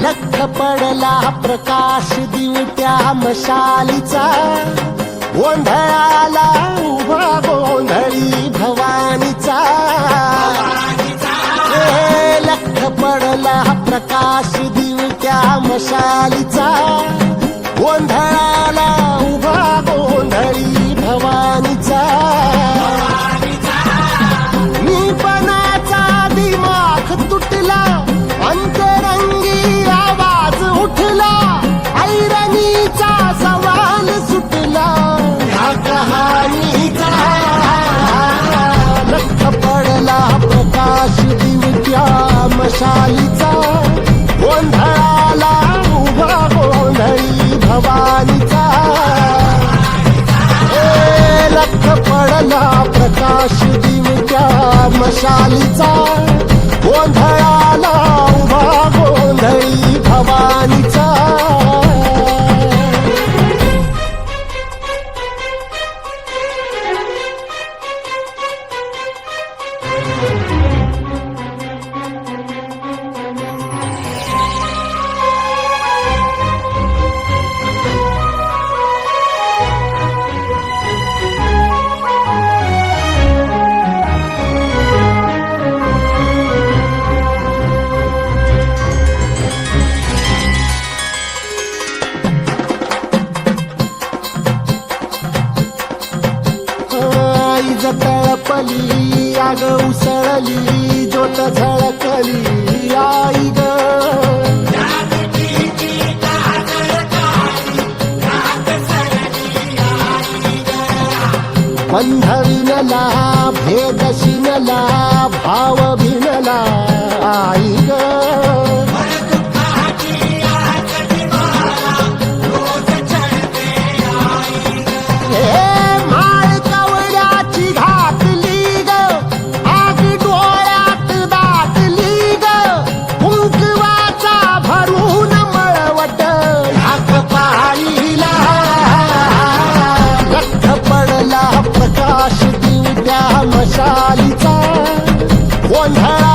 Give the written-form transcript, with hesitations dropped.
लख पडला प्रकाश दिवट्या मशालीचा, गोंधळाला उभा गोंधळी भवानीचा. लख पडला प्रकाश दिवट्या मशालीचा, गोंधळाला उभा गोंधळी भवानीचा. मीपणाचा दिमाग तुटला, अंतरंगी आवाज उठला, ऐरणीचा सवाल सुटला या कहाणीचा. लख पडला प्रकाश दिवट्या मशालीचा, गोंधळाला उभा गोंधळी भवानीचा. लख पडला प्रकाश दिवट्या मशालीचा, गोंधळाला उभा गोंधळी भवानीचा. तळपली आग उसळली, ज्योत झळकली आई ग. बंध विणला भेद शिनला, भाव भिनला आई ग. प्रकाश दिवट्या मशालीचा, गोंधळ